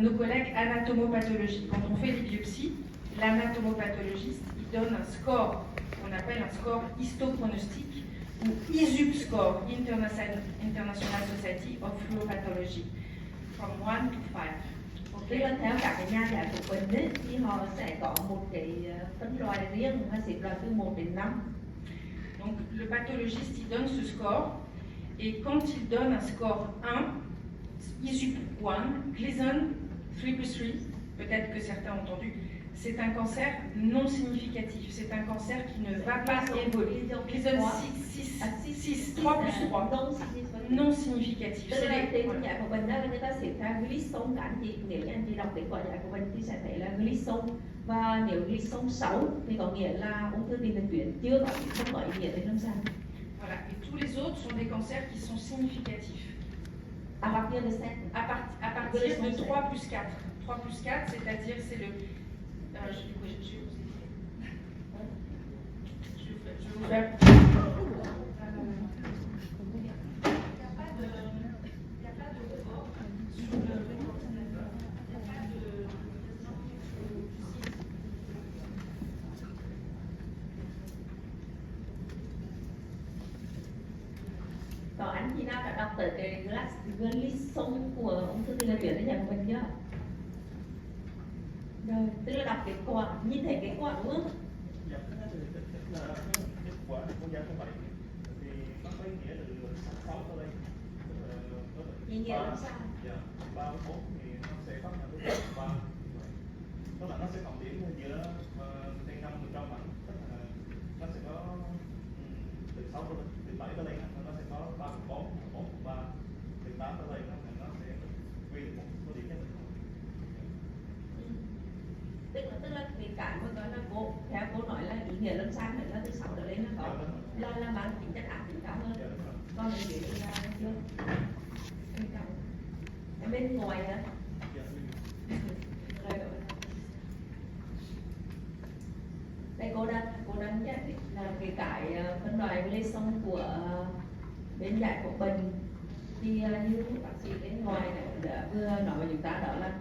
nos collègues anatomopathologistes. Quand on fait des biopsies, l'anatomopathologiste, il donne un score qu'on appelle un score histopronostique ou ISUP score, International Society of Fluoropathology, from 1 to 5. Tức là theo các cái nhà giải phẫu bệnh ấy, thì họ sẽ có một cái phân loại riêng, nó xếp loại từ 1 đến 5. Donc le pathologiste il donne ce score et quand il donne un score 1, ISUP 1, Gleason 3+3, peut-être que certains ont entendu, c'est un cancer non significatif, c'est un cancer qui ne va pas évoluer. Gleason 6, 3+3, non significatif. Tức là trên giải phẫu bệnh đó người ta xếp theo Gleason, các anh chị, nếu như anh chị đọc kết quả giải phẫu bệnh thì sẽ thấy là Gleason, và nếu Gleason 6 thì có nghĩa là ung thư tiền liệt tuyến chưa có, không có ý nghĩa về lâm sàng. Voilà, et tous les autres sont des cancers qui sont significatifs. À partir de 7. À partir de 3+4. 3+4, c'est-à-dire c'est le... je vais vous faire... Có anh chị nào đã đọc tới cái Gleason của ung thư tiền liệt tuyến để giải phẫu bệnh chưa? Rồi, tức là đọc kết quả, nhìn thấy kết quả đúng không? Dạ, kết quả của giá không vậy thì nó có ý nghĩa từ 6 tới đây. Ý nghĩa là sao? Dạ, 3 với 4 thì nó sẽ phát hiện được 3. Tức là nó sẽ cộng điểm giữa trên 50% ảnh, tức là nó sẽ có từ 6 tới từ 7 tới đây nó sẽ có 3 phần 4, 4 phần 3, từ 8 tới đây nó sẽ quy được một số điểm nhất định. Tức là cái mà gọi là cô, theo cô nói là ý nghĩa lâm sàng là từ 6 trở lên nó có là mang tính chất ác tính cao hơn. Còn cái gì là chưa? Ở bên ngoài nữa. Đây cô đang giải thích là cái phân loại Gleason của bên giải phẫu bệnh thì như bác sĩ bên ngoài này vừa nói với chúng ta đó là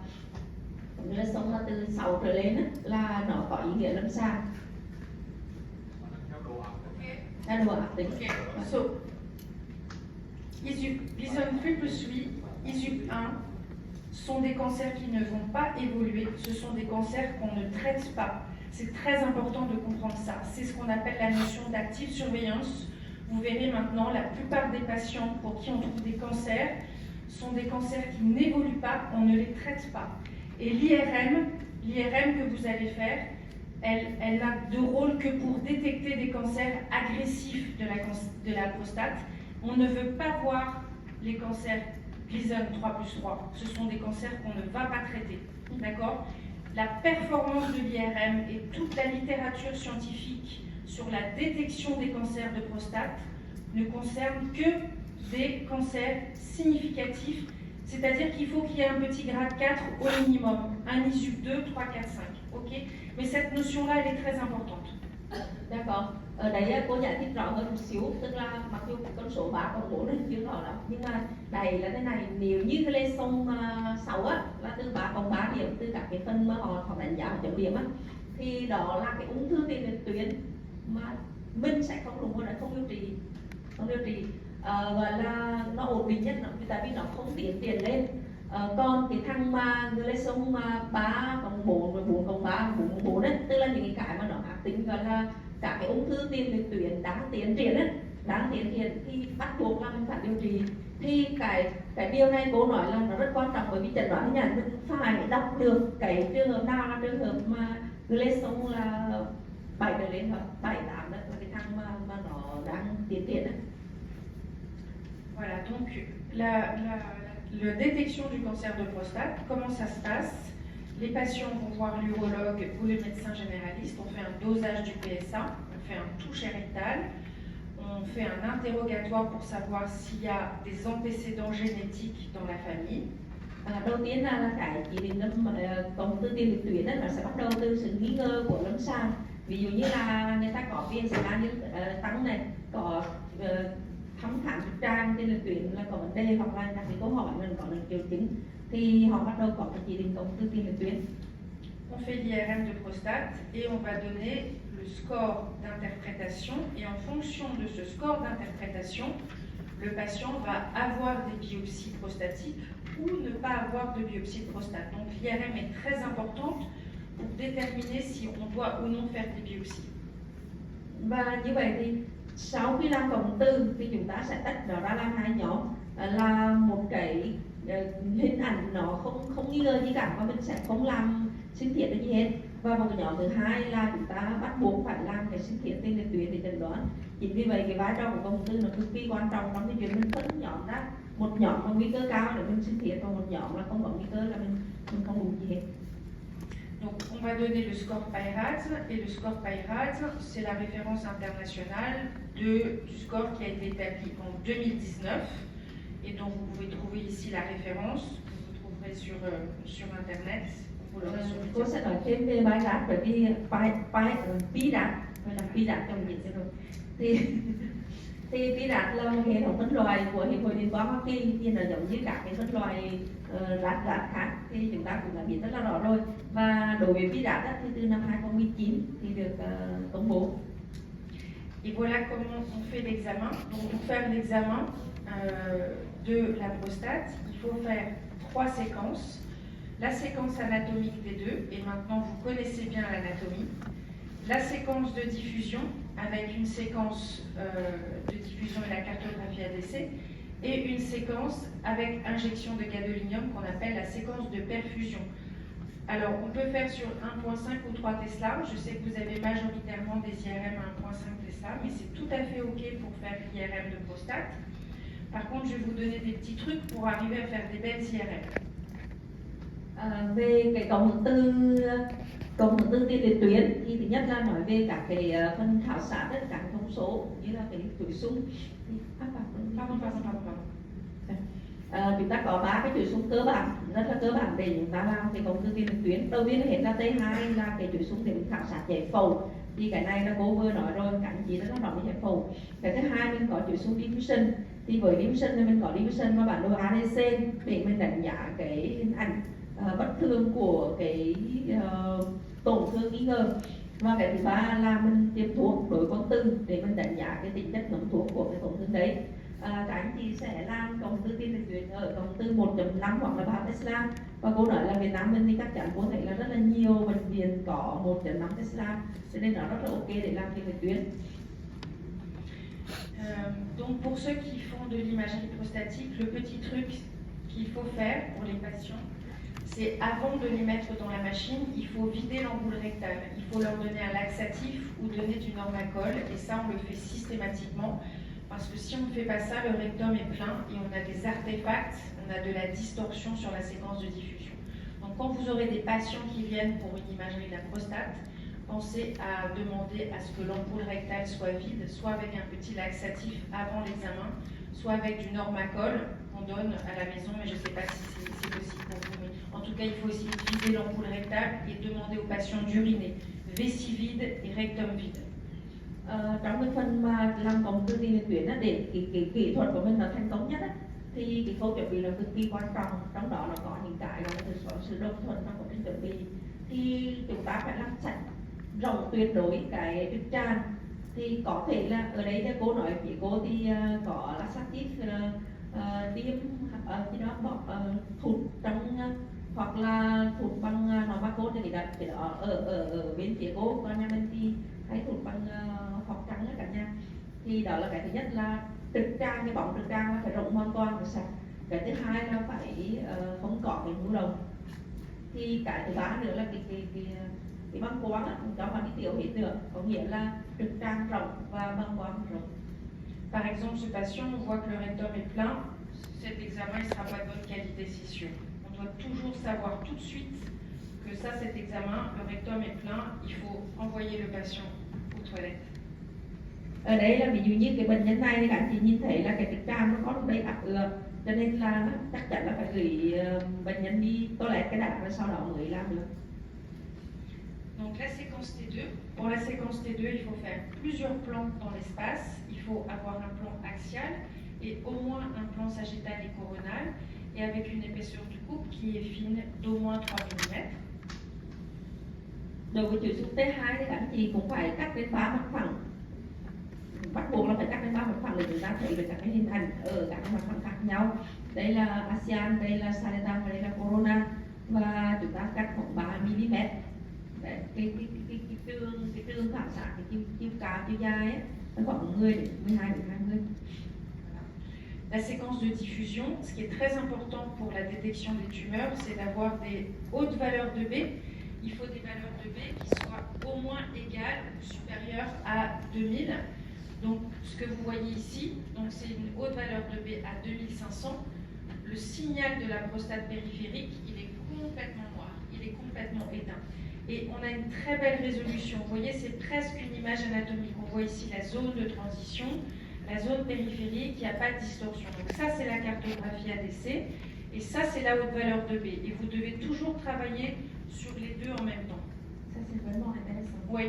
Gleason là từ 6 trở lên là nó có ý nghĩa lâm sàng. Là độ ác tính. Okay. So, Gleason 3+3, ISUP 1 sont des cancers qui ne vont pas évoluer, ce sont des cancers qu'on ne traite pas. C'est très important de comprendre ça. C'est ce qu'on appelle la notion d'active surveillance. Vous verrez maintenant, la plupart des patients pour qui on trouve des cancers sont des cancers qui n'évoluent pas, on ne les traite pas. Et l'IRM que vous allez faire, elle n'a de rôle que pour détecter des cancers agressifs de la prostate. On ne veut pas voir les cancers Gleason 3+3. Ce sont des cancers qu'on ne va pas traiter. D'accord ? La performance de l'IRM et toute la littérature scientifique sur la détection des cancers de prostate ne concerne que des cancers significatifs, c'est-à-dire qu'il faut qu'il y ait un petit grade 4 au minimum, un ISUP 2, 3, 4, 5. Okay? Mais cette notion-là, elle est très importante. D'accord. Ở đấy cô giải thích rõ hơn một xíu, tức là mặc dù con số 3 con 4 này chưa rõ lắm, nhưng mà đây là thế này, nếu như cái Gleason 6 á, là từ 3 cộng 3 điểm, từ các cái phần mà họ đánh giá và chấm điểm á, thì đó là cái ung thư tiền liệt tuyến mà mình sẽ không đúng rồi, không điều trị gọi là nó ổn định nhất, tại vì nó không tiến lên. Còn cái thằng mà Gleason 3 cộng 4 và 4 cộng 3, 4 cộng 4 ấy, tức là những cái mà nó ác tính gọi là cả cái ung thư tiền liệt tuyến đáng tiến triển thì bắt buộc là mình phải điều trị. Thì cái điều này cô nói là nó rất quan trọng, bởi vì chẩn đoán nhà mình phải đọc được cái trường hợp nào là trường hợp mà Gleason là 7 trở lên hoặc 7, 8 đó, là cái thằng mà nó đang tiến triển đó. Voilà, donc la détection du cancer de prostate, comment ça se passe? Les patients vont voir l'urologue ou le médecin généraliste, on fait un dosage du PSA, on fait un touche rectal, on fait un interrogatoire pour savoir s'il y a des antécédents génétiques dans la famille. Đầu tiên là cái chỉ định ung thư tiền liệt tuyến nó sẽ bắt đầu từ sự nghi ngờ của lâm sàng. Ví dụ như là người ta có PSA như tăng này, có thăm khám trực tràng tiền liệt tuyến là có vấn đề, hoặc là các cái câu hỏi mình có được triệu chứng thì họ bắt đầu có cái chỉ định cộng tư tiền liệt tuyến. On fait l'IRM de prostate et on va donner le score d'interprétation et en fonction de ce score d'interprétation, le patient va avoir des biopsies prostatiques ou ne pas avoir de biopsie de prostate. Donc l'IRM est très importante pour déterminer si on doit ou non faire des biopsies. Và như vậy thì sau khi làm cộng tư thì chúng ta sẽ tách nó ra làm hai nhóm, là một cái hình ảnh nó không nghi ngờ gì cả và mình sẽ không làm sinh thiết gì hết, và một cái nhóm thứ hai là chúng ta bắt buộc phải làm cái sinh thiết tiền liệt tuyến để chẩn đoán. Chính vì vậy cái vai trò của cộng tư nó cực kỳ quan trọng trong cái chuyện mình phân nhóm ra, một nhóm có nguy cơ cao để mình sinh thiết và một nhóm là không có nguy cơ là mình không dùng gì hết. Donc on va donner le score PAIRAT et le score PAIRAT c'est la référence internationale du score qui a été établi en 2019 et dont vous pouvez trouver ici la référence, vous trouverez sur internet. Cô sẽ nói thêm về PAIRAT bởi vì PAIRAT trong dịch rồi. Thì PAIRAT là một hệ thống phân loại của Hiệp hội Điện quang Hoa Kỳ, thì nó giống như các cái phân loại rát khác thì chúng ta cũng đã biết rất là rõ rồi. Và đối với PAIRAT thì từ năm 2019 thì được công bố. Et voilà comment on fait l'examen. Donc pour faire l'examen de la prostate, il faut faire 3 séquences. La séquence anatomique des deux, et maintenant vous connaissez bien l'anatomie. La séquence de diffusion, avec une séquence de diffusion et la cartographie ADC, et une séquence avec injection de gadolinium qu'on appelle la séquence de perfusion. Alors on peut faire sur 1.5 ou 3 Tesla. Je sais que vous avez majoritairement des IRM à 1.5 Tesla, mais c'est tout à fait OK pour faire l'IRM de prostate. Par contre, je vais vous donner des petits trucs pour arriver à faire des belles IRM. Về cái cộng hưởng tư tiền liệt tuyến thì thứ nhất là nói về các cái phần khảo sát tất cả thông số như là cái chuỗi xung. Chúng ta có 3 cái chuỗi xung cơ bản, rất là cơ bản để chúng ta làm cái cộng tư tiền liệt tuyến. Đầu tiên là hiện là T2 là cái chuỗi xung để mình khảo sát giải phẫu. Thì cái này là cô vừa nói rồi, các anh chị rất là rõ về giải phẫu. Cái thứ hai mình có chuỗi xung diffusion. Thì với diffusion thì mình có diffusion và bản đồ ADC để mình đánh giá cái hình ảnh bất thường của cái tổn thương nghi ngờ. Và cái thứ ba là mình tiêm thuốc đối con tư để mình đánh giá cái tính chất ngấm thuốc của cái tổn thương đấy. Các anh chị sẽ làm cộng tư tiền liệt tuyến ở cộng tư 1.5 hoặc là 3 Tesla, và cô nói là Việt Nam mình thì chắc chắn cô thấy là rất là nhiều bệnh viện có 1.5 Tesla, cho nên nó rất là ok để làm tiền liệt tuyến. Donc pour ceux qui font de l'imagerie prostatique, le petit truc qu'il faut faire pour les patients, c'est avant de les mettre dans la machine, il faut vider l'ampoule rectale. Il faut leur donner un laxatif ou donner du Normacol, et ça on le fait systématiquement, parce que si on ne fait pas ça, le rectum est plein et on a des artefacts, on a de la distorsion sur la séquence de diffusion. Donc quand vous aurez des patients qui viennent pour une imagerie de la prostate, pensez à demander à ce que l'ampoule rectale soit vide, soit avec un petit laxatif avant l'examen, soit avec du Normacol qu'on donne à la maison, mais je ne sais pas si c'est possible pour vous. Mais en tout cas, il faut essayer de vider l'ampoule rectale et demander aux patients d'uriner. Vessie vide et rectum vide. Trong cái phần mà làm cộng tư tiền liệt tuyến để cái kỹ thuật của mình nó thành công nhất thì cái khâu chuẩn bị là cực kỳ quan trọng. Trong đó nó có những cái là sự đồng thuận trong quá trình chuẩn bị. Thì chúng ta phải làm sạch rộng tuyệt đối cái trực tràng. Thì có thể là ở đây cô nói phía cô thì có laxative tiêm cái đó thụt trong hoặc là thụt bằng Normacol thì cái đó ở bên phía cô, còn nhà mình thì hay thụt bằng hoặc trắng cả nhà. Thì đó là cái thứ nhất là trực tràng, cái bóng trực tràng phải rộng hoàn toàn và sạch. Cái thứ hai là phải không có cái nhu đồng. Thì cái thứ ba nữa là cái băng quang cho họ đi tiểu hết được, có nghĩa là trực tràng rộng và băng quang rộng. Par exemple, ce patient, on voit que le rectum est plein, cet examen ne sera pas de bonne qualité, c'est sûr. On doit toujours savoir tout de suite que ça, cet examen, le rectum est plein, il faut envoyer le patient aux toilettes. Ở đây là ví dụ như cái bệnh nhân này thì các anh chị nhìn thấy là cái trực tràng nó có lúc đấy ạc ừa, cho nên là chắc chắn là phải gửi bệnh nhân đi toilet cái đã rồi sau đó mới làm được. Donc la séquence T2, pour la séquence T2, il faut faire plusieurs plans dans l'espace, il faut avoir un plan axial et au moins un plan sagittal et coronal. et avec une épaisseur de coupe qui est fine d'au moins 3 mm. Đối với chữ xúc T2 thì các anh chị cũng phải cắt đến 3 mặt phẳng. Bắt buộc là phải cắt đến 3 mặt phẳng để chúng ta thấy được các cái hình ảnh ở các mặt phẳng khác nhau. Đây là ASEAN, đây là Saletan và đây là Corona, và chúng ta cắt khoảng 3 mm. Đấy, cái trường phản xạ, cái chiều cao, chiều dài ấy, nó khoảng 10 đến 12 đến 20. La séquence de diffusion, ce qui est très important pour la détection des tumeurs, c'est d'avoir des hautes valeurs de B. Il faut des valeurs de B qui soient au moins égales ou supérieures à 2000. Donc, ce que vous voyez ici, c'est une haute valeur de B à 2500. Le signal de la prostate périphérique, il est complètement noir, il est complètement éteint. Et on a une très belle résolution. Vous voyez, c'est presque une image anatomique. On voit ici la zone de transition, la zone périphérique, il n'y a pas de distorsion. Donc ça, c'est la cartographie ADC. Et ça, c'est la haute valeur de B. Et vous devez toujours travailler sur les deux en même temps. Ça, c'est vraiment intéressant. Oui.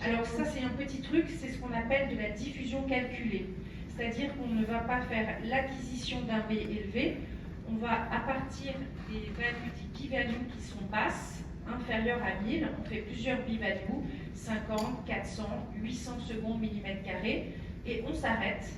Alors ça, c'est un petit truc, c'est ce qu'on appelle de la diffusion calculée. C'est-à-dire qu'on ne va pas faire l'acquisition d'un B élevé. On va, à partir des p-values qui sont basses, inférieures à 1000, on fait plusieurs p-values, 50, 400, 800 secondes millimètre carré, et on s'arrête.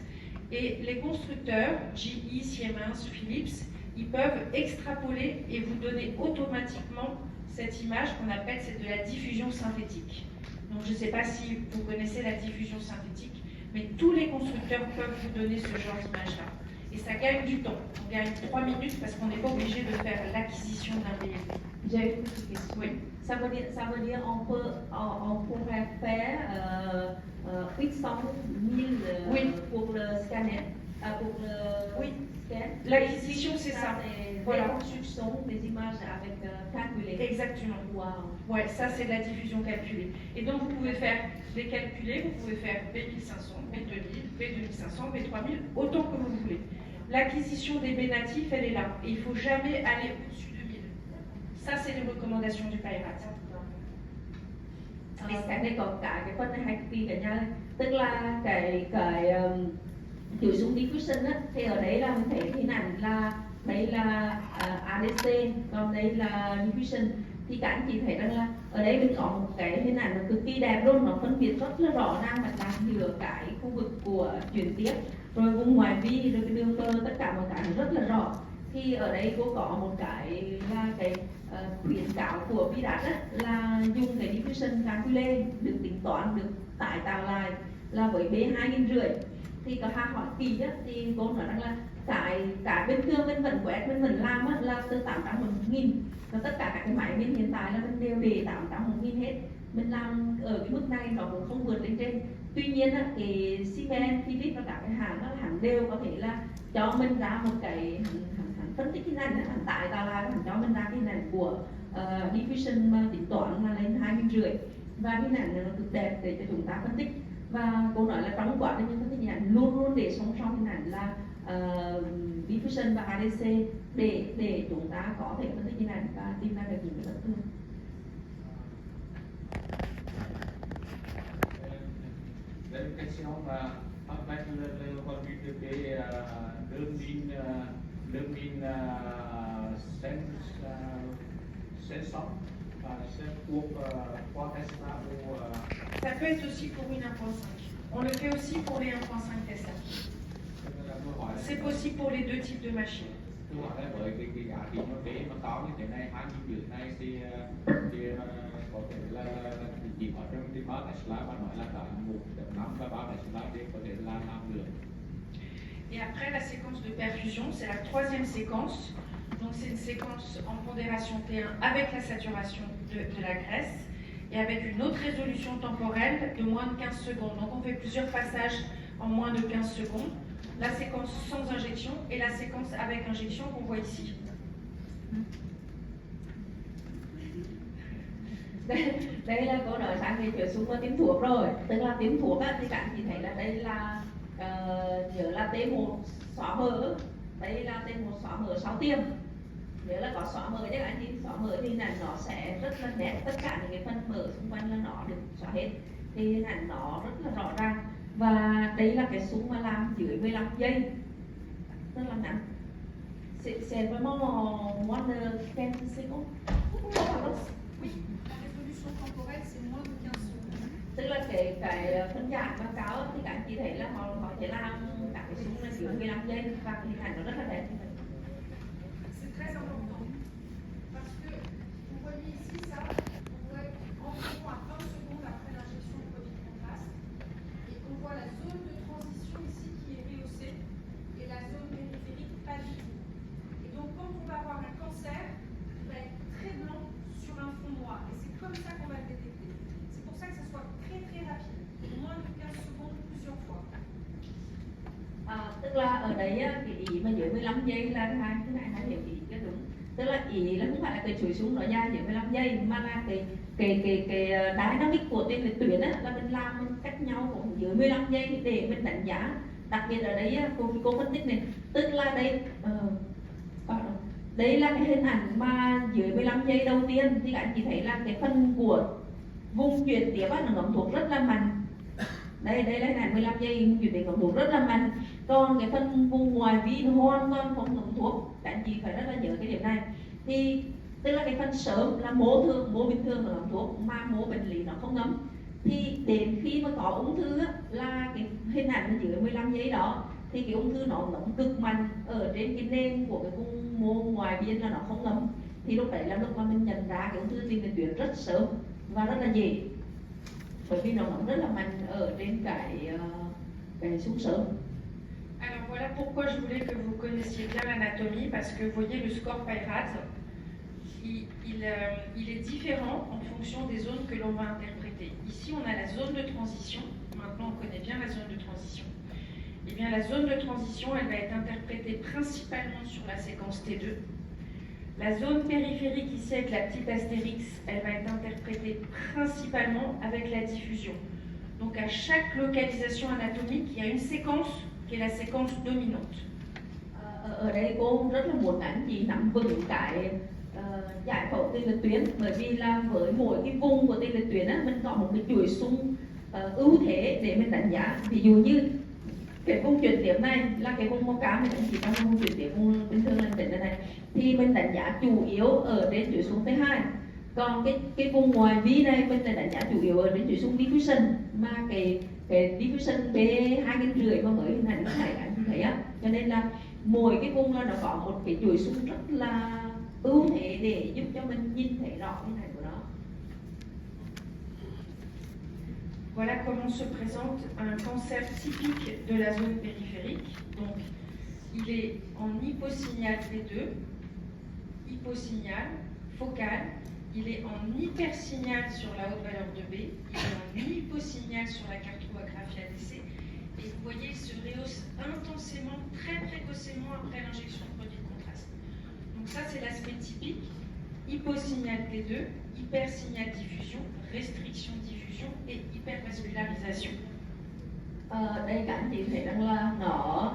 Et les constructeurs, GE, Siemens, Philips, ils peuvent extrapoler et vous donner automatiquement cette image qu'on appelle, c'est de la diffusion synthétique. Donc je ne sais pas si vous connaissez la diffusion synthétique, mais tous les constructeurs peuvent vous donner ce genre d'image-là. Et ça gagne du temps. On gagne 3 minutes parce qu'on n'est pas obligé de faire l'acquisition d'un BLV. J'ai une petite question. Oui. Ça veut dire on pourrait faire X100 000 Oui. pour le scanner, pour le Oui. scan. L'acquisition, c'est ça. Voilà. Voilà. Construction des images avec calculé. Exactement. Wow. Ouais, ça c'est de la diffusion calculée. Et donc vous pouvez faire des calculés, vous pouvez faire B1500, B2000, B2500, B3000, autant que vous voulez. L'acquisition des B natifs, elle est là. Et il ne faut jamais aller au-dessus de 1000. Ça, c'est les recommandations du PIRAT. Cái này còn cả cái phần này hay kỳ cả nhau, tức là cái kiểu zoom diffusion á, thì ở đấy là mình thấy hình ảnh là đây là ADC, còn đây là diffusion. Thì các anh chị thấy rằng là ở đây mình có một cái hình ảnh nó cực kỳ đẹp luôn, nó phân biệt rất là rõ ràng mạch lạc giữa cái khu vực của chuyển tiếp, rồi vùng ngoại vi, rồi cái đường bờ, tất cả mọi cái rất là rõ. Thì ở đây cô có một cái là cái khuyến cáo của VIRAT là dùng cái diffusion calculé được tính toán, được tái tạo lại là với B2500. Thì có hai hỏi kỳ á, thì cô nói rằng là cái bên cương bên vẫn quét bên vẫn làm á, là từ 800 đến 1000, và tất cả các cái máy bên hiện tại là mình đều để 800 đến 1000 hết. Mình làm ở cái mức này nó cũng không vượt lên trên. Tuy nhiên á, cái Siemens, Philips và các cái hãng đều có thể là cho mình ra một cái hãng phân tích hình ảnh, hãng tải tạo lại, hãng cho mình ra cái hình ảnh của diffusion mà tính toán là lên 2500, và cái hình ảnh nó cực đẹp để cho chúng ta phân tích. Và cô nói là trong quá trình phân tích hình ảnh luôn luôn để song song hình ảnh là diffusion và ADC để chúng ta có thể phân tích hình ảnh và tìm ra được những cái bất thường. Then question on outline level for cái đơn min sense sóng và sẽ thuộc qua Tesla ou Ça peut être aussi pour une 1.5. On le fait aussi pour les 1.5 Tesla. C'est possible pour les deux types de machines. Tôi hỏi là với cái giá trị nó thế mà cao như thế này, 20 triệu này thì có thể là chỉ ở trong cái báo Tesla và nói là cả 1.5 và báo Tesla để có thể là làm được. Et après, la séquence de perfusion, c'est la troisième séquence. Donc c'est une séquence en pondération T1 avec la saturation de la graisse et avec une autre résolution temporelle de moins de 15 secondes. Donc on fait plusieurs passages en moins de 15 secondes. La séquence sans injection et la séquence avec injection qu'on voit ici. Đây là cô nói sang về chuyện xung quanh tiêm thuốc rồi, tức là tiêm thuốc á, thì các anh chị thấy là đây là nhớ là T1 xóa mỡ, đây là T1 xóa mỡ sau tiêm. Nếu là có xóa mỡ chứ anh chị, xóa mỡ thì là nó sẽ rất là nét, tất cả những cái phần mỡ xung quanh là nó được xóa hết, thì hình ảnh nó rất là rõ ràng. Và đây là cái súng mà làm dưới 15 giây, rất là ngắn. C'est vraiment moins de 15 secondes. Oui, la résolution temporelle, c'est moins de 15 secondes. Tức là cái phân giải báo cáo thì các anh chị thấy là họ sẽ làm các cái súng là dưới 15 giây và cái hình ảnh nó rất là đẹp. C'est très important. Parce que vous voyez ici ça, on doit être environ à 20 secondes après l'injection de produit de contraste. Et on voit la zone de transition ici qui est rehaussée et la zone périphérique pas du tout. Et donc quand on va avoir un cancer, il va être très blanc sur un fond noir. Et c'est comme ça qu'on va le détecter. C'est pour ça que ça soit très très rapide, moins de 15 secondes plusieurs fois. Tức là ở đấy á, cái ý mà dưới 15 giây là hai cái này hai hiểu ý cho đúng. Tức là ý là không phải là cái chuỗi súng nó dài dưới 15 giây mà là cái dynamic của tên lệch tuyến á, là mình làm cách nhau cũng dưới 15 giây để mình đánh giá. Đặc biệt ở đấy á, cô phân tích này, tức là đây là cái hình ảnh mà dưới 15 giây đầu tiên thì các anh chị thấy là cái phần của vùng chuyển tiếp á, nó ngấm thuốc rất là mạnh. Đây là hình ảnh 15 giây vùng chuyển tiếp ngấm thuốc rất là mạnh. Còn cái phần vùng ngoài vi hoàn toàn không ngấm thuốc. Các anh chị phải rất là nhớ cái điểm này. Thì tức là cái phần sớm là mổ bình thường nó ngấm thuốc mà mổ bệnh lý nó không ngấm. Thì đến khi mà có ung thư á, là cái hình ảnh dưới 15 giây đó thì cái ung thư nó ngấm cực mạnh ở trên cái nền của cái vùng mô ngoài biên là nó không ngấm. Thì lúc đấy là lúc mà mình nhận ra cái ung thư tiền liệt tuyến rất sớm và rất là dễ, bởi vì nó ngấm rất là mạnh ở trên cái xung sớm. Alors voilà pourquoi je voulais que vous connaissiez bien l'anatomie, parce que vous voyez le score PIRADS, il est différent en fonction des zones que l'on va interpréter. Ici on a la zone de transition, maintenant on connaît bien la zone de transition. Eh bien la zone de transition elle va être interprétée principalement sur la séquence T2. La zone périphérique ici avec la petite astérix, elle va être interprétée principalement avec la diffusion. Donc à chaque localisation anatomique, il y a une séquence qui est la séquence dominante. Ở đây cô rất là muốn anh chị nắm vững cái giải phẫu tiền liệt tuyến, bởi vì là với mỗi cái vùng của tiền liệt tuyến á, mình có một cái chuỗi xung ưu thế để mình đánh giá. Ví dụ như cái vùng chuyển tiếp này là cái vùng màu cam, mình chỉ có vùng chuyển tiếp vùng bình thường là tỉnh này thì mình đánh giá chủ yếu ở trên chuỗi xung T2. Còn cái vùng ngoài vi này mình sẽ đánh giá chủ yếu ở trên chuỗi xung diffusion, mà cái diffusion B2,5 mà mới hình ảnh này các anh thấy á, cho nên là mỗi cái vùng là nó có một cái chuỗi xung rất là ưu thế để giúp cho mình nhìn thấy rõ hình ảnh của nó. Voilà comment se présente un cancer typique de la zone périphérique. Donc, il est en hyposignal T2, hyposignal, focal. Il est en hypersignal sur la haute valeur de B. Il est en hyposignal sur la cartographie ADC. Et vous voyez, il se rehausse intensément, très précocement après l'injection de produit de contraste. Donc ça, c'est l'aspect typique. Hyposignal T2, hypersignal diffusion, restriction diffusion et hypervascularisation. Đây các anh chị thấy rằng là nó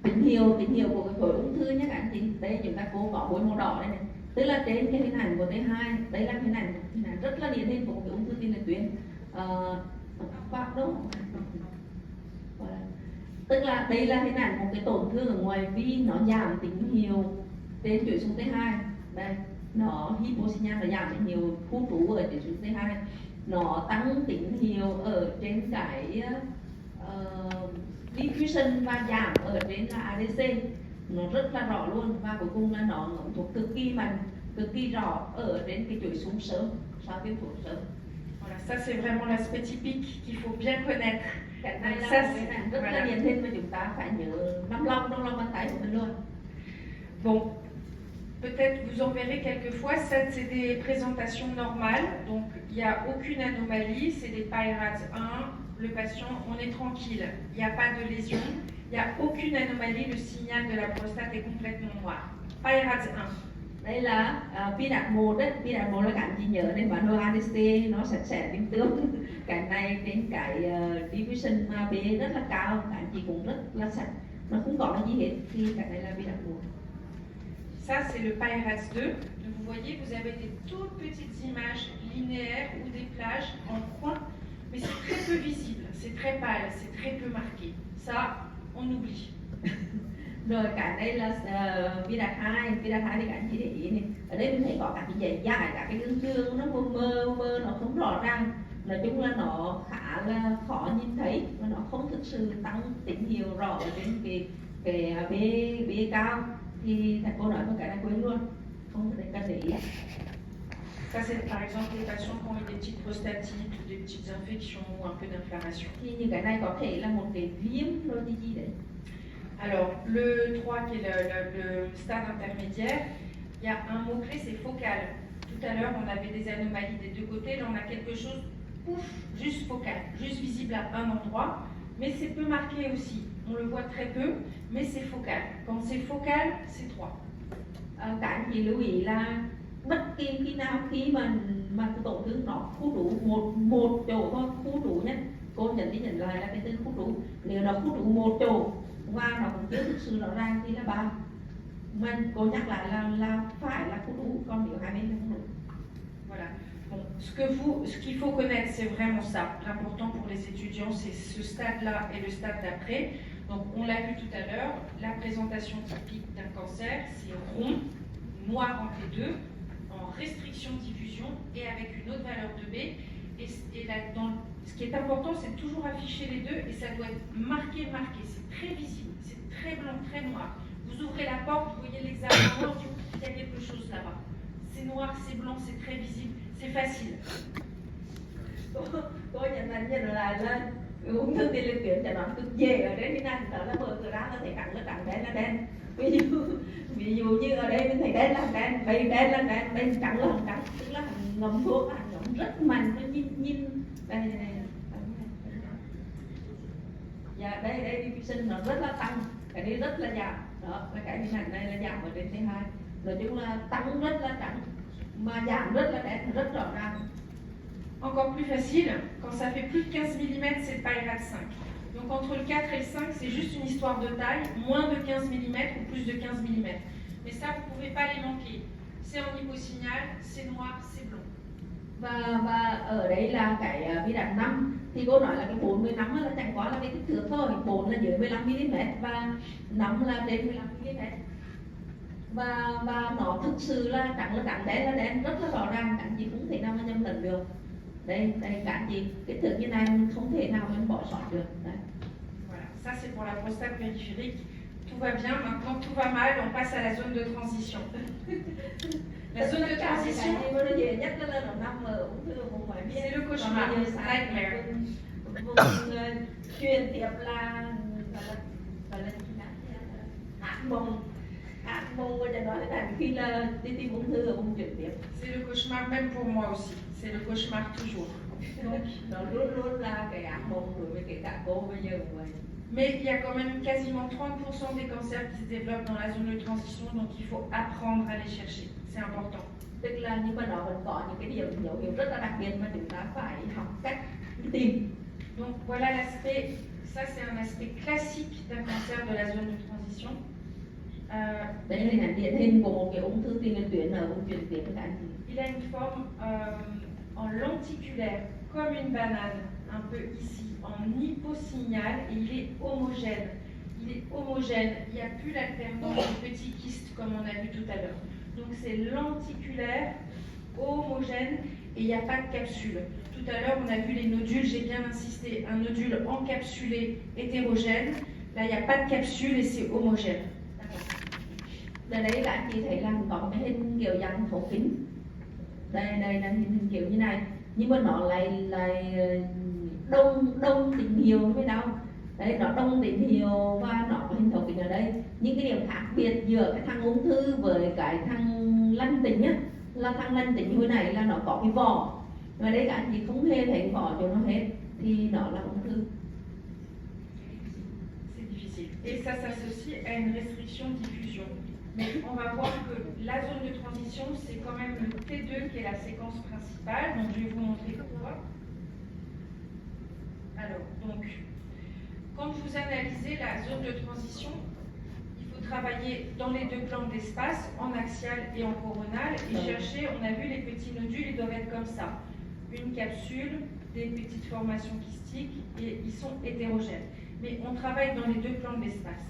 tín hiệu của cái khối ung thư nhé các anh chị. Đây chúng ta cô có khối màu đỏ đây này, tức là trên cái hình ảnh của T2, đây là hình ảnh rất là điển hình của một cái ung thư tiền liệt tuyến. Tức là đây là hình ảnh một cái tổn thương ở ngoài vi, nó giảm tín hiệu trên chuỗi xung T2. Đây, nó hyposignal, nó giảm tín hiệu khu trú ở chuỗi xung T2, nó tăng tín hiệu ở trên cái diffusion và giảm ở trên là ADC, nó rất là rõ luôn, và cuối cùng là nó ngấm thuốc cực kỳ mạnh, cực kỳ rõ ở trên cái chuỗi xung sớm sau tiêm thuốc sớm. Voilà, ça c'est vraiment l'aspect typique qu'il faut bien connaître. Cái này là Ça, một cái rất là điển hình mà chúng ta phải nhớ nắm lòng trong lòng bàn tay của mình luôn. Bon, peut-être vous en verrez quelquefois, ça c'est des présentations normales, donc il n'y a aucune anomalie, c'est des PIRADS 1, le patient, on est tranquille, il n'y a pas de lésion, il n'y a aucune anomalie, le signal de la prostate est complètement noir. PIRADS 1. Đây là pi đạt 1 đấy, pi đạt 1 là các anh chị nhớ nên bản đồ ADC nó sạch sẽ tinh tương. Cái này trên cái diffusion B rất là cao, các anh chị cũng rất là sạch, nó không có cái gì hết, thì cái này là pi đạt 1. Ça c'est le PIRADS 2. Donc, vous voyez, vous avez des toutes petites images linéaires ou des plages en point, mais c'est très peu visible, c'est très pâle, c'est très peu marqué. Ça, on oublie. Rồi cái đây là Virat 2 thì các anh chị để ý này, ở đây mình thấy có các cái dãy dài, các cái đường nó mơ nó không rõ ràng, nói chung là nó khá là khó nhìn thấy và nó không thực sự tăng tín hiệu rõ ở trên cái bề cao, thì thầy cô nói một cái này quên luôn, không cần để ý. Ça, c'est par exemple les patients qui ont eu des petites prostatites ou des petites infections ou un peu d'inflammation. Thì những cái này có thể là một cái viêm rồi gì đấy. Alors, le 3 qui est le stade intermédiaire, il y a un mot-clé, c'est focal. Tout à l'heure, on avait des anomalies des deux côtés. Là, on a quelque chose, ouf, juste focal, juste visible à un endroit, mais c'est peu marqué aussi. On le voit très peu, mais c'est focal. Quand c'est focal, c'est 3. Các anh chị lưu ý là bất kỳ khi nào khi mà cái tổn thương nó khu trú một chỗ thôi, khu trú nhé, cô nhận lại là cái tên khu trú, nếu nó khu trú một chỗ và nó cũng chưa thực sự rõ ràng thì là 3. Mình cô nhắc lại là phải là khu trú, còn nếu hai bên là không đủ. Voilà. Bon, ce qu'il faut connaître, c'est vraiment ça. L'important pour les étudiants, c'est ce stade-là et le stade d'après. Donc, on l'a vu tout à l'heure, la présentation typique d'un cancer, c'est rond, noir entre les deux, en restriction de diffusion et avec une autre valeur de B. Et là, ce qui est important, c'est de toujours afficher les deux et ça doit être marqué. C'est très visible, c'est très blanc, très noir. Vous ouvrez la porte, vous voyez l'hexagone, il y a quelque chose là-bas. C'est noir, c'est blanc, c'est très visible, c'est facile. Cô nhận lại là ung thư tiền liệt tuyến chẩn đoán cực dễ ở đây, này đó là mở cửa ra là thấy trắng là trắng, đen là đen. Ví dụ như ở đây mình thấy đen là đen, đây đen là đen, bên trắng là trắng, tức là ngấm thuốc, ngấm rất mạnh, nó nhìn đây. Dạ đây diffusion nó rất là tăng, cái này rất là giảm, đó là cái hình ảnh này là giảm ở trên T2, nói chung là tăng rất là trắng mà giảm rất là đen, rất rõ ràng. Encore plus facile, quand ça fait plus de 15 mm, c'est pas IRAD 5. Donc entre le 4 et le 5, c'est juste une histoire de taille, moins de 15 mm ou plus de 15 mm. Mais ça, vous ne pouvez pas les manquer. C'est en hyposignal, c'est noir, c'est blanc. Và ở đây là cái Virat 5 thì cô nói là cái 4 15 là chẳng quá là cái kích thước thôi, 4 là dưới 15 mm và 5 là trên 15 mm. Và nó thực sự là trắng đen là đen rất là rõ ràng, các chị không thể nào mà nhầm lẫn được. Đây các chị, kích thước như này mình không thể nào mình bỏ sót được. Đấy. Voilà, ça c'est pour la prostate périphérique. Tout va bien, maintenant tout va mal, on passe à la zone de transition. La zone de transition, c'est le cauchemar, nightmare. Truyền tiếp là ác mộng và nói là khi là đi tìm ung thư ở vùng chuyển tiếp. C'est le cauchemar même pour moi aussi. C'est le cauchemar toujours. Donc nó luôn là cái ác mộng đối với kể cả cô bây giờ cũng vậy. Mais il y a quand même quasiment 30% des cancers qui se développent dans la zone de transition, donc il faut apprendre à les chercher. C'est important. Tức là nhưng mà nó vẫn có những cái điểm dấu hiệu rất là đặc biệt mà chúng ta phải học cách đi tìm. Donc voilà l'aspect, ça c'est un aspect classique d'un cancer de la zone de transition. Đây là hình ảnh điển hình của một cái ung thư tiền liệt tuyến ở vùng chuyển tiếp các anh chị. Il a une forme en lenticulaire, comme une banane, un peu ici, en hyposignal, et il est homogène. Il est homogène, il n'y a plus l'alternance des petits kystes comme on a vu tout à l'heure. Donc c'est lenticulaire, homogène, et il n'y a pas de capsule. Tout à l'heure, on a vu les nodules, j'ai bien insisté, un nodule encapsulé hétérogène. Là, il n'y a pas de capsule et c'est homogène. Đây đấy các anh chị thấy là có một cái hình kiểu dạng thấu kính. Đây là hình kiểu như này, nhưng mà nó lại đông tín hiệu với đâu. Đấy, nó đông tín hiệu và nó có hình thấu kính ở đây. Những cái điểm khác biệt giữa cái thằng ung thư với cái thằng lành tính nhá, là thằng lành tính như thế này là nó có cái vỏ, và đây các anh chị không hề thấy vỏ cho nó hết thì nó là ung thư. C'est difficile. Et ça s'associe à une restriction de diffusion. Mais on va voir que la zone de transition, c'est quand même le T2 qui est la séquence principale. Donc je vais vous montrer pourquoi. Alors, donc, quand vous analysez la zone de transition, il faut travailler dans les deux plans d'espace, en axial et en coronal, et chercher, on a vu les petits nodules, ils doivent être comme ça. Une capsule, des petites formations kystiques, et ils sont hétérogènes. Mais on travaille dans les deux plans d'espace.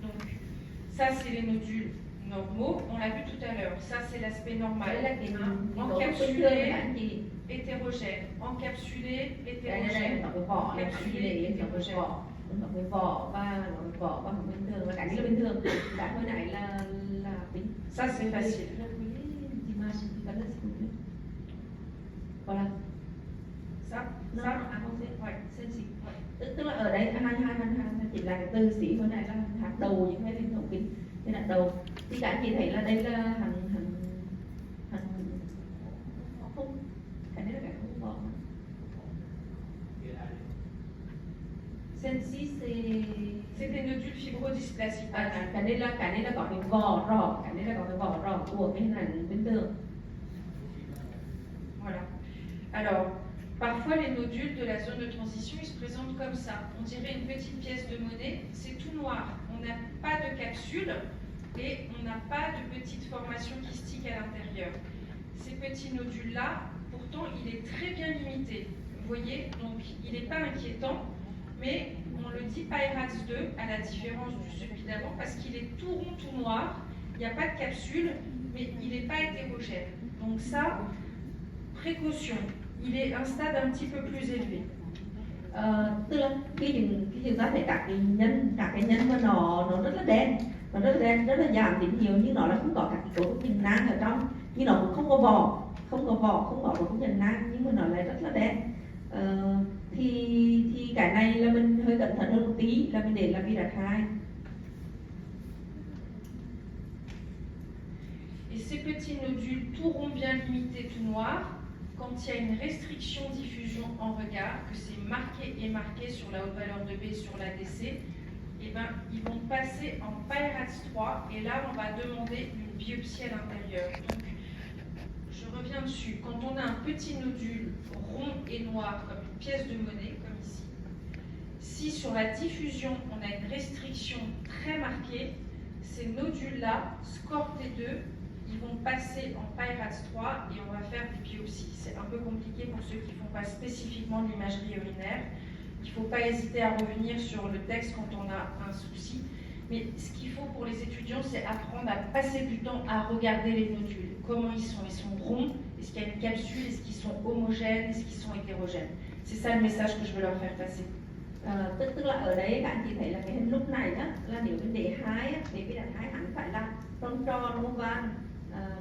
Donc, Ça, c'est les nodules normaux. On l'a vu tout à l'heure. Ça, c'est l'aspect normal. Đấy là cái Hein, độ bình thường các encapsulé, anh chị. hétérogène. Encapsulé, Đây là hétérogène. nó cái vỏ này, cái này nó cái vỏ, nó cái vỏ và nó cái vỏ và nó bình thường và cái này là bình thường. Cái bên này là bình. Ça, c'est facile. Voilà. Ça, Nó ça, không biết. ouais, celle-ci. Ouais. Tức là ở đây hai chỉ là cái từ sĩ bên này là hạt đầu những cái liên thông kính, cái hạt đầu. Thì các anh chị thấy là đây là hàng không, cái này là cái không vỏ. Celle-ci C'est des nodules fibrodysplasiques. cái này là có cái vỏ rọ, cái này là có cái vỏ rọ của cái hình ảnh bình thường. Voilà. Alors, parfois les nodules de la zone de transition, ils se présentent comme ça. On dirait une petite pièce de monnaie, c'est tout noir. On n'a pas de capsule et on n'a pas de petite formation kystique à l'intérieur. Ces petits nodules-là, pourtant, il est très bien limité. Vous voyez, donc il n'est pas inquiétant, mais on le dit Peyerhax 2, à la différence du celui d'avant, parce qu'il est tout rond, tout noir, il n'y a pas de capsule, mais il n'est pas hétérogène. Donc ça, précaution, il est un stade un petit peu plus élevé. Tức là khi chúng ta thấy các cái nhân mà nó rất là đen, nó rất là đen, rất là giảm tín hiệu, nhưng nó là không có các cái cấu trúc hình nang ở trong, nhưng nó cũng không có vỏ, không có cấu trúc hình nang, nhưng mà nó lại rất là đen. Thì cái này là mình hơi cẩn thận hơn một tí, là mình để là Virat 2. Et ces petits nodules tout rond bien limités, tout noirs, quand il y a une restriction diffusion en regard, que c'est marqué sur la haute valeur de B sur l'ADC, eh ben, ils vont passer en Peyerhax 3 et là on va demander une biopsie à l'intérieur. Donc je reviens dessus, quand on a un petit nodule rond et noir comme une pièce de monnaie, comme ici, si sur la diffusion on a une restriction très marquée, ces nodules-là, SCORE T2, ils vont passer en Peyerhax 3 et on va faire des biopsies. C'est un peu compliqué pour ceux qui ne font pas spécifiquement de l'imagerie urinaire. Il ne faut pas hésiter à revenir sur le texte quand on a un souci. Mais ce qu'il faut pour les étudiants, c'est apprendre à passer du temps à regarder les nodules. Comment ils sont ronds? Est-ce qu'il y a une capsule? Est-ce qu'ils sont homogènes? Est-ce qu'ils sont hétérogènes? C'est ça le message que je veux leur faire passer. Tức là ở đấy các anh chị thấy là cái hình lúc này đó, là nếu mình để hai, để Virat 2 hẳn phải là tròn tròn oval,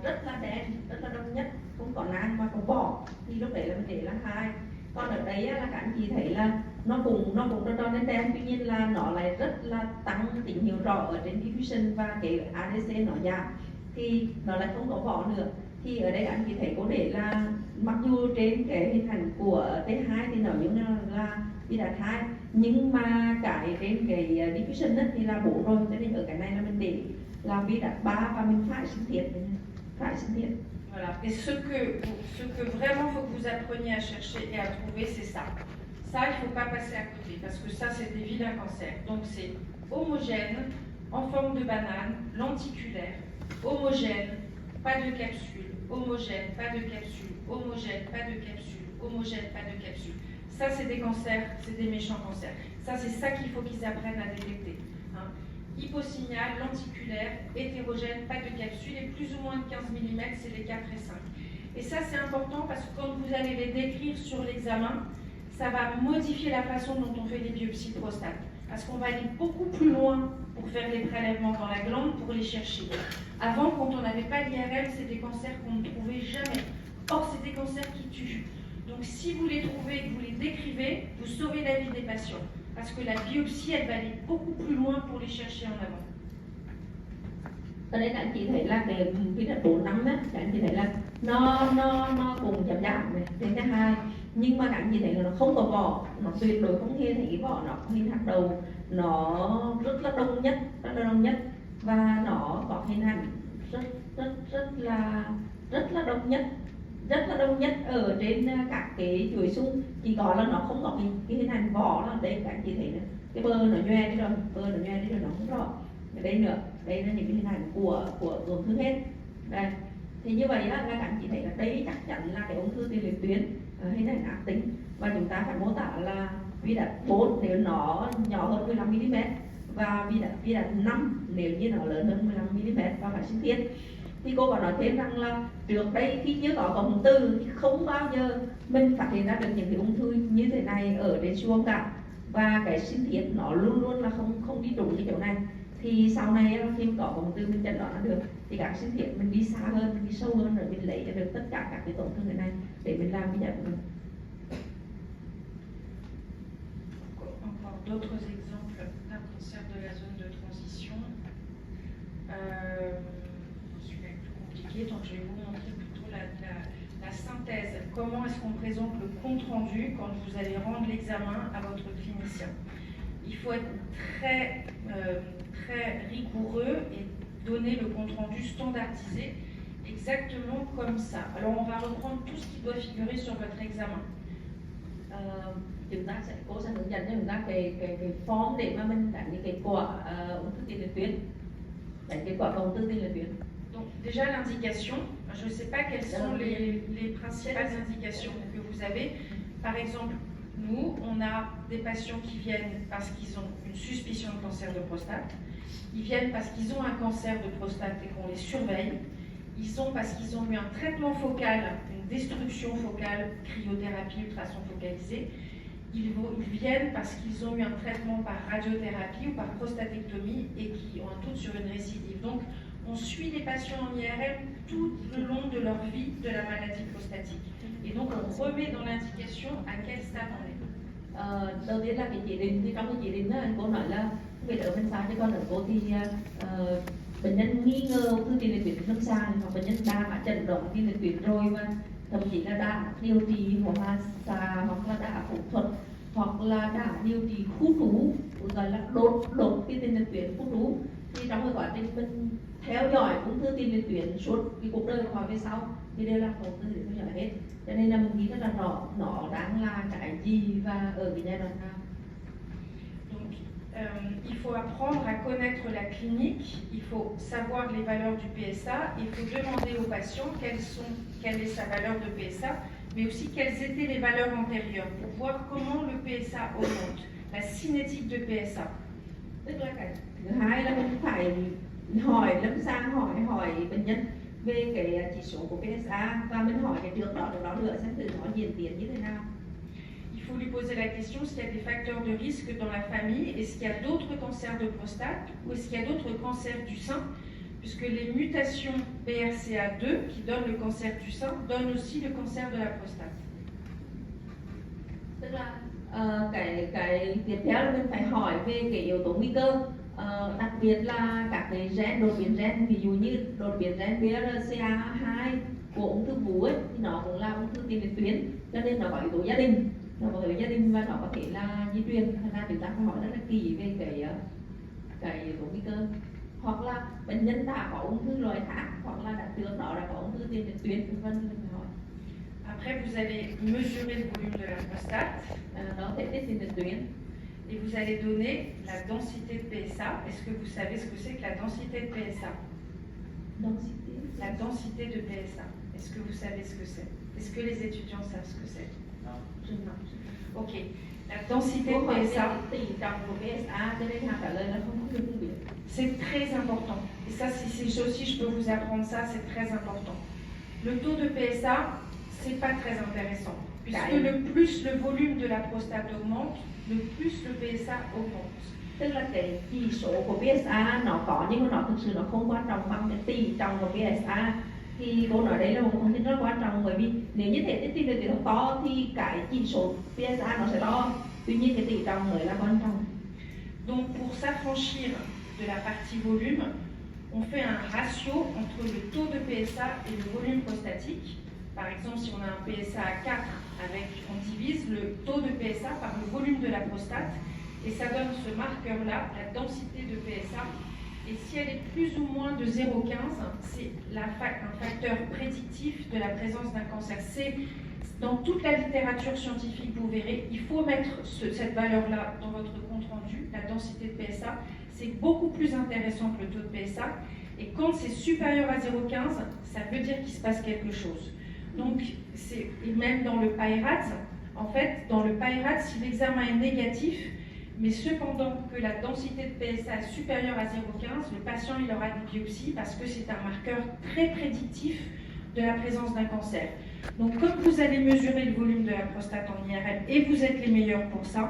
rất là đen, rất là đông nhất, không có nang mà có vỏ, thì lúc đấy là mình để là 2. Còn ở đấy là các anh chị thấy là nó cũng tròn đen đen, tuy nhiên là nó lại rất là tăng tín hiệu rõ ở trên diffusion và cái ADC nó giảm, thì nó lại không có vỏ nữa. Thì ở đây anh chị thấy có để là mặc dù trên cái hình ảnh của T2 thì nó giống như là Virat 2, nhưng mà cái trên cái diffusion thì là 4 rồi, cho nên ở cái này là mình để là Virat 3 và mình phải sinh thiết. Voilà. Et ce que vraiment il faut que vous appreniez à chercher et à trouver, c'est ça. Ça, il ne faut pas passer à côté, parce que ça, c'est des vilains cancers. Donc c'est homogène, en forme de banane, lenticulaire, homogène, pas de capsule, homogène, pas de capsule, homogène, pas de capsule, homogène, pas de capsule. Ça, c'est des cancers, c'est des méchants cancers. Ça, c'est ça qu'il faut qu'ils apprennent à détecter. Hein. Hyposignal, lenticulaire, hétérogène, pas de capsule et plus ou moins de 15 mm, c'est les 4 et 5. Et ça, c'est important parce que quand vous allez les décrire sur l'examen, ça va modifier la façon dont on fait les biopsies de prostate. Parce qu'on va aller beaucoup plus loin pour faire les prélèvements dans la glande, pour les chercher. Avant, quand on n'avait pas l'IRM, c'est des cancers qu'on ne trouvait jamais. Or, c'est des cancers qui tuent. Donc, si vous les trouvez et que vous les décrivez, vous sauvez la vie des patients. Parce que la biopsie, elle va aller beaucoup plus loin pour les chercher en avant. Ở đây các anh chị thấy là cái Virat 4 năm đó, các anh chị thấy là nó cùng giảm này, trên cái 2, nhưng mà các anh chị thấy là nó không có vỏ, nó tuyệt đối không hề thấy cái vỏ, nó hình hạt đầu, nó rất là đông nhất, và nó có hình ảnh rất là đông nhất ở trên các cái chuỗi xung, chỉ có là nó không có cái hình ảnh vỏ. Là đây các anh chị thấy này, cái bơ nó nhòe đi rồi, nó không rõ. Ở đây nữa, đây là những cái hình ảnh của tổn thương hết. Đây, thì như vậy là các anh chị thấy là đây chắc chắn là cái ung thư tiền liệt tuyến, hình ảnh ác tính, và chúng ta phải mô tả là Virat 4 nếu nó nhỏ hơn 15 mm và Virat 5 nếu như nó lớn hơn 15 mm và phải sinh thiết. Thì cô còn nói thêm rằng là trước đây khi chưa có cổng từ thì không bao giờ mình phát hiện ra được những cái ung thư như thế này ở trên siêu âm cả, và cái sinh thiết nó luôn luôn là không đi trúng cái chỗ này. Thì sau này khi mà có cổng từ mình chẩn đoán được thì các sinh thiết mình đi xa hơn, mình đi sâu hơn rồi mình lấy được tất cả các cái tổn thương này để mình làm cái giải của mình. Encore d'autres exemples d'un cancer de la zone de transition. Celui-là est plus compliqué, donc je vais vous montrer plutôt la synthèse. Comment est-ce qu'on présente le compte-rendu quand vous allez rendre l'examen à votre clinicien? Il faut être très rigoureux et donner le compte-rendu standardisé exactement comme ça. Alors on va reprendre tout ce qui doit figurer sur votre examen. Chúng ta sẽ cố gắng hướng dẫn cho chúng ta cái form để mà mình đánh những kết quả ung thư tiền liệt tuyến, đánh kết quả ung thư tiền liệt tuyến. Donc déjà l'indication, je ne sais pas quelles sont les principales indications que vous avez. Par exemple, nous, on a des patients qui viennent parce qu'ils ont une suspicion de cancer de prostate. Ils viennent parce qu'ils ont un cancer de prostate et qu'on les surveille. Ils sont parce qu'ils ont eu un traitement focal, une destruction focale, cryothérapie, ultrason focalisé. Ils viennent parce qu'ils ont eu un traitement par radiothérapie ou par prostatectomie et qui ont un doute sur une récidive. Donc, on suit les patients en IRM tout le long de leur vie de la maladie prostatique. Et donc, on remet dans l'indication à quel stade on est. Đầu tiên là cái chỉ định, thì trong cái chỉ định đó, cô nói là về ở bên xa, chứ còn ở cô thì bệnh nhân nghi ngờ ung thư tiền liệt tuyến lâm sàng, hoặc bệnh nhân đã chẩn đoán tiền liệt tuyến rồi và thậm chí là đã điều trị hóa xạ, hoặc là đã phẫu thuật, hoặc là đã điều trị khu trú, gọi là đột cái tiền liệt tuyến khu trú. Thì trong cái quá trình mình theo dõi ung thư tiền liệt tuyến suốt cái cuộc đời của họ về sau thì đều là phẫu thuật để theo dõi hết. Cho nên là mình nghĩ rất là rõ nó đang là cái gì và ở cái giai đoạn nào. Donc, il faut apprendre à connaître la clinique, il faut savoir les valeurs du PSA, il faut demander aux patients quelle est sa valeur de PSA, mais aussi quelles étaient les valeurs antérieures pour voir comment le PSA augmente, la cinétique de PSA. Tức là cái thứ hai là mình phải hỏi lâm sàng, hỏi bệnh nhân về cái chỉ số của PSA và mình hỏi cái trước đó nữa xem thử nó diễn tiến như thế nào. Il faut lui poser la question s'il y a des facteurs de risque dans la famille, est-ce qu'il y a d'autres cancers de prostate ou est-ce qu'il y a d'autres cancers du sein, puisque les mutations BRCA2 qui donnent le cancer du sein donnent aussi le cancer de la prostate. Tức là cái tiếp theo là mình phải hỏi về cái yếu tố nguy cơ, đặc biệt là các cái gen, đột biến gen, ví dụ như đột biến gen BRCA2 của ung thư vú ấy, thì nó cũng là ung thư tiền liệt tuyến, cho nên nó có yếu tố gia đình, và nó có thể là di truyền. Thành ra chúng ta phải hỏi rất là kỹ về cái yếu tố nguy cơ. Hoặc là bệnh nhân đã có ung thư loại khác, hoặc là đã trước đó đã có ung thư tiền liệt tuyến, v.v. hỏi. Après, vous allez mesurer le volume de la prostate. Đó thể tiết tiền liệt tuyến. Et vous allez donner la densité de PSA. Est-ce que vous savez ce que c'est que la densité de PSA? La densité de PSA. Est-ce que vous savez ce que c'est? Est-ce que les étudiants savent ce que c'est? Non. Je ne sais pas. Ok. La densité de PSA, c'est très important. Et ça, si aussi je peux vous apprendre ça, c'est très important. Le taux de PSA, c'est pas très intéressant. Puisque le plus le volume de la prostate augmente, le plus le PSA augmente. Tức là cái chỉ số của PSA nó có nhưng mà nó thực sự nó không quan trọng bằng cái tỷ trọng của PSA. Thì cô nói đấy là một thông tin rất quan trọng, bởi vì nếu như thể tiết liệt tuyến nó to thì cái chỉ số PSA nó sẽ to, tuy nhiên cái tỷ trọng mới là quan trọng. Donc pour s'affranchir de la partie volume, on fait un ratio entre le taux de PSA et le volume prostatique. Par exemple, si on a un PSA à 4, on divise le taux de PSA par le volume de la prostate et ça donne ce marqueur-là, la densité de PSA. Et si elle est plus ou moins de 0,15, c'est un facteur prédictif de la présence d'un cancer. C'est dans toute la littérature scientifique, vous verrez, il faut mettre cette valeur-là dans votre compte-rendu, la densité de PSA. C'est beaucoup plus intéressant que le taux de PSA. Et quand c'est supérieur à 0,15, ça veut dire qu'il se passe quelque chose. Donc, et même dans le PAERAT, en fait, dans le PAERAT, si l'examen est négatif, Mais cependant que la densité de PSA est supérieure à 0,15, le patient il aura des biopsies parce que c'est un marqueur très prédictif de la présence d'un cancer. Donc comme vous allez mesurer le volume de la prostate en IRM et vous êtes les meilleurs pour ça,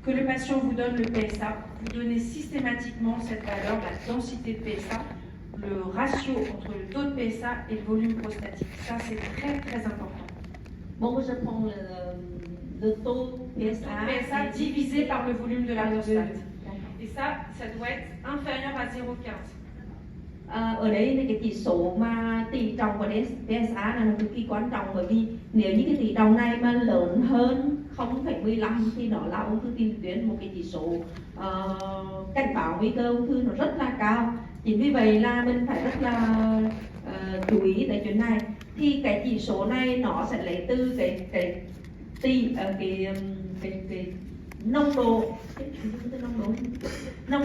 que le patient vous donne le PSA, vous donnez systématiquement cette valeur, la densité de PSA, le ratio entre le taux de PSA et le volume prostatique. Ça c'est très très important. Mogłoś zapomnieć le taux PSA, PSA divisé par le volume de la prostate. Et ça doit être inférieur à 0,15. Ở đấy là cái chỉ số mà tỷ trọng của PSA là cực kỳ quan trọng, bởi vì nếu như cái tỷ trọng này mà lớn hơn 0,15 thì nó là ung thư tiền liệt tuyến, một cái chỉ số cảnh báo nguy cơ ung thư nó rất là cao. Chính vì vậy là mình phải rất là chú ý tới chuyện này. Thì cái chỉ số này nó sẽ lấy từ cái nồng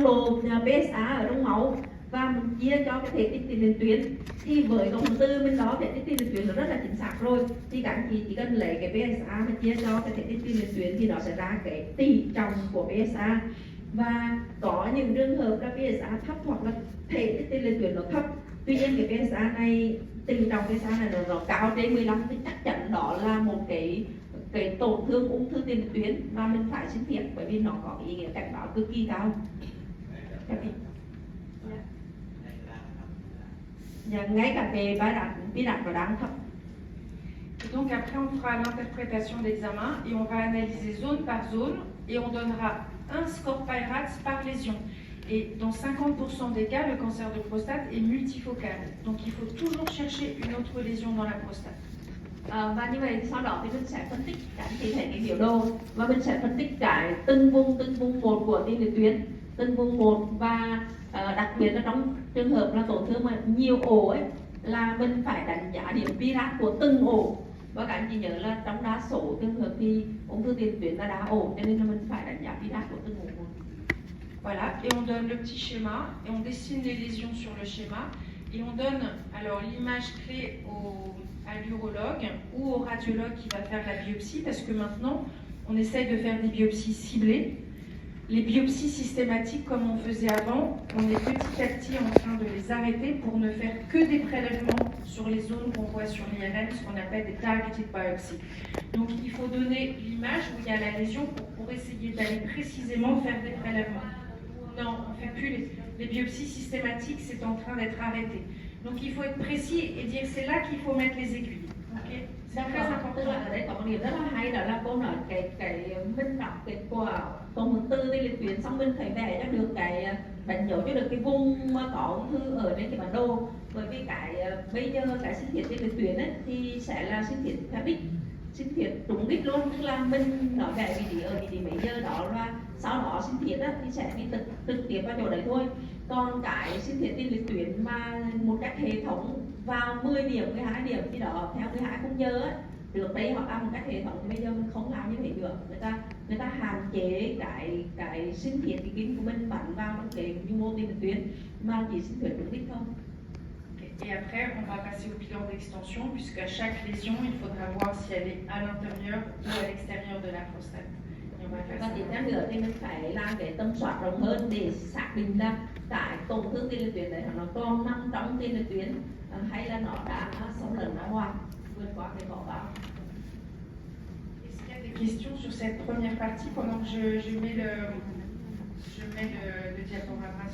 độ PSA ở trong máu và mình chia cho cái thể tích tiền liệt tuyến. Thì với công tư mình đó thể tích tiền liệt tuyến nó rất là chính xác rồi, thì các anh chị chỉ cần lấy cái PSA mà chia cho cái thể tích tiền liệt tuyến thì nó sẽ ra cái tỷ trọng của PSA. Và có những trường hợp là PSA thấp hoặc là thể tích tiền liệt tuyến nó thấp, tuy nhiên cái PSA này, tỷ trọng PSA này nó cao trên 15 thì chắc chắn đó là một cái tổn thương ung thư tiền liệt tuyến và mình phải xin thiệt, bởi vì nó có ý nghĩa cảnh báo cực kỳ cao. Ngay cả cái bi đạn nó đang thấp. Et donc après on fera l'interprétation d'examen et on va analyser zone par zone et on donnera un score PIRATS par lésion. Et dans 50% des cas, le cancer de prostate est multifocal. Donc il faut toujours chercher une autre lésion dans la prostate. Và như vậy sau đó thì mình sẽ phân tích các thể cái biểu đồ và mình sẽ phân tích cái từng vùng một của tiền liệt tuyến, từng vùng một, và đặc biệt là trong trường hợp là tổn thương mà nhiều ổ ấy là mình phải đánh giá điểm PIRATS của từng ổ. Và các anh chị nhớ là trong đa số trường hợp thì ung thư tiền liệt tuyến là đa ổ, cho nên là mình phải đánh giá PIRATS của từng ổ một. Voilà, et on donne le petit schéma et on dessine les lésions sur le schéma et on donne alors l'image clé à l'urologue ou au radiologue qui va faire la biopsie, parce que maintenant on essaye de faire des biopsies ciblées. Les biopsies systématiques comme on faisait avant, on est petit à petit en train de les arrêter pour ne faire que des prélèvements sur les zones qu'on voit sur l'IRM, ce qu'on appelle des targeted biopsies. Donc il faut donner l'image où il y a la lésion pour essayer d'aller précisément faire des prélèvements. Non, on ne fait plus les biopsies systématiques, c'est en train d'être arrêté. Donc il faut être précis et dire c'est là qu'il faut mettre les aiguilles. Okay? C'est très important. Tức là ở đây có một điểm rất là hay, đó là cô nói cái mình đọc kết quả công tư tiền liệt tuyến xong mình phải vẽ cho được cái đánh dấu cho được cái vùng mà có ung thư ở trên cái bản đồ. Bởi vì cái bây giờ cái sinh thiết tiền liệt tuyến ấy thì sẽ là sinh thiết theo đích, sinh thiết trúng đích luôn, tức là mình nói vẽ vị trí ở vị trí mấy giờ đó, và sau đó sinh thiết thì sẽ đi trực tiếp vào chỗ đấy thôi. Còn cái sinh thiết tiền liệt tuyến mà một cách hệ thống vào 10 điểm, 12 điểm gì đó theo 12 khung giờ ấy, trước đây họ làm một cách hệ thống thì bây giờ mình không làm như thế được. Người ta hạn chế cái sinh thiết cái kính của mình bắn vào trong cái mô tiền liệt tuyến mà chỉ sinh thiết trúng đích thôi. Et après, on va passer au bilan d'extension, puisqu'à chaque lésion, il faudra voir si elle est à l'intérieur ou à l'extérieur de la prostate. Et on va faire Và ça. tiếp theo nữa thì mình phải làm cái tầm soát rộng hơn để xác định là cái tổn thương tiền liệt tuyến đấy nó còn nằm trong tiền liệt tuyến hay là nó đã xâm lấn ra ngoài, vượt qua cái vỏ bao. Est-ce qu'il y a des questions sur cette première partie pendant que je mets le diaporama?